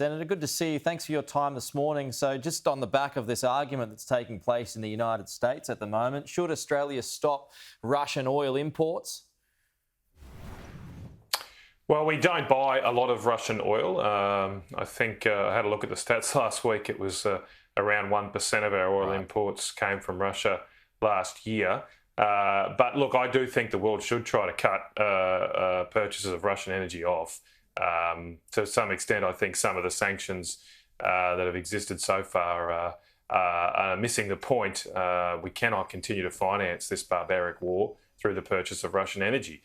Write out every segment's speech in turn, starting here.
Senator, good to see you. Thanks for your time this morning. So just on the back of this argument that's taking place in the United States at the moment, should Australia stop Russian oil imports? Well, we don't buy a lot of Russian oil. I think I had a look at the stats last week. It was around 1% of our oil imports came from Russia last year. But look, I do think the world should try to cut purchases of Russian energy off. To some extent, I think some of the sanctions that have existed so far are missing the point. We cannot continue to finance this barbaric war through the purchase of Russian energy.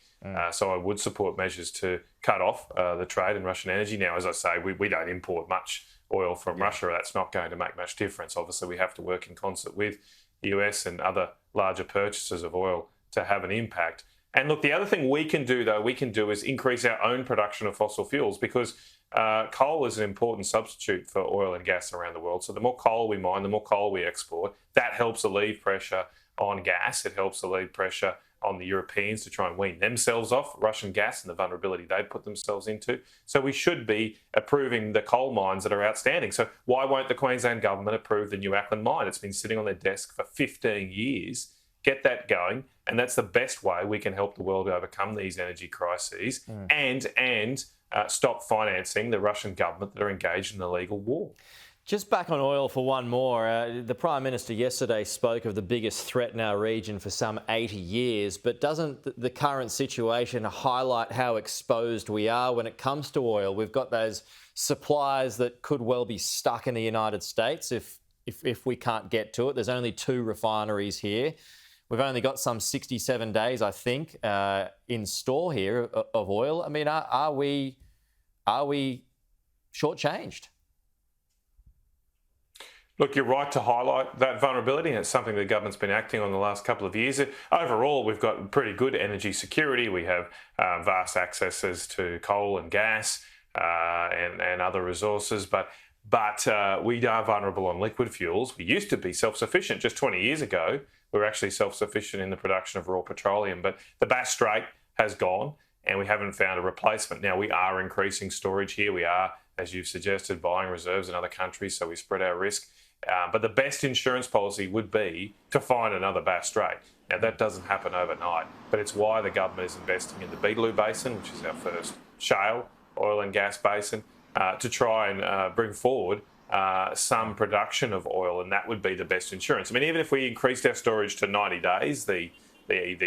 So I would support measures to cut off the trade in Russian energy. Now, as I say, we don't import much oil from Russia. That's not going to make much difference. Obviously, we have to work in concert with the US and other larger purchasers of oil to have an impact. And look, the other thing we can do is increase our own production of fossil fuels, because coal is an important substitute for oil and gas around the world. So the more coal we mine, the more coal we export. That helps alleviate pressure on gas. It helps alleviate pressure on the Europeans to try and wean themselves off Russian gas and the vulnerability they put themselves into. So we should be approving the coal mines that are outstanding. So why won't the Queensland government approve the New Acland mine? It's been sitting on their desk for 15 years. Get that going, and that's the best way we can help the world overcome these energy crises and stop financing the Russian government that are engaged in an illegal war. Just back on oil for one more. The Prime Minister yesterday spoke of the biggest threat in our region for some 80 years, but doesn't the current situation highlight how exposed we are when it comes to oil? We've got those supplies that could well be stuck in the United States if we can't get to it. There's only 2 refineries here. We've only got some 67 days, I think, in store here of oil. I mean, are we shortchanged? Look, you're right to highlight that vulnerability, and it's something the government's been acting on the last couple of years. Overall, we've got pretty good energy security. We have vast accesses to coal and gas and other resources, but we are vulnerable on liquid fuels. We used to be self-sufficient just 20 years ago. We were actually self-sufficient in the production of raw petroleum, but the Bass Strait has gone and we haven't found a replacement. Now, we are increasing storage here. We are, as you've suggested, buying reserves in other countries, so we spread our risk. But the best insurance policy would be to find another Bass Strait. Now, that doesn't happen overnight, but it's why the government is investing in the Beetaloo Basin, which is our first shale oil and gas basin, to try and bring forward some production of oil, and that would be the best insurance. I mean, even if we increased our storage to 90 days, the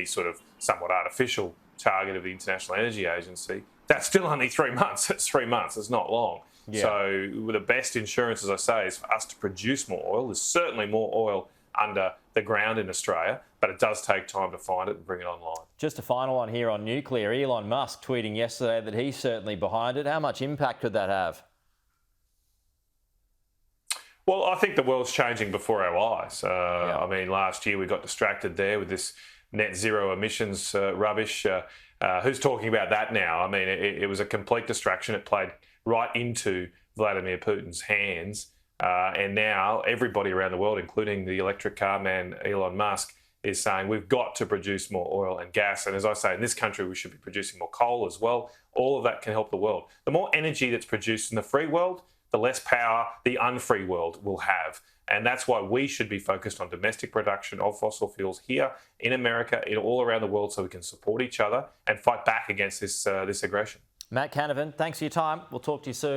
sort of somewhat artificial target of the International Energy Agency, that's still only 3 months. It's 3 months. It's not long. Yeah. So the best insurance, as I say, is for us to produce more oil. There's certainly more oil under the ground in Australia, but it does take time to find it and bring it online. Just a final one here on nuclear. Elon Musk tweeting yesterday that he's certainly behind it. How much impact could that have? Well, I think the world's changing before our eyes. I mean, last year we got distracted there with this net zero emissions rubbish. Who's talking about that now? I mean, it was a complete distraction. It played right into Vladimir Putin's hands. And now everybody around the world, including the electric car man Elon Musk, is saying we've got to produce more oil and gas. And as I say, in this country, we should be producing more coal as well. All of that can help the world. The more energy that's produced in the free world, the less power the unfree world will have. And that's why we should be focused on domestic production of fossil fuels here in America, all around the world, so we can support each other and fight back against this aggression. Matt Canavan, thanks for your time. We'll talk to you soon.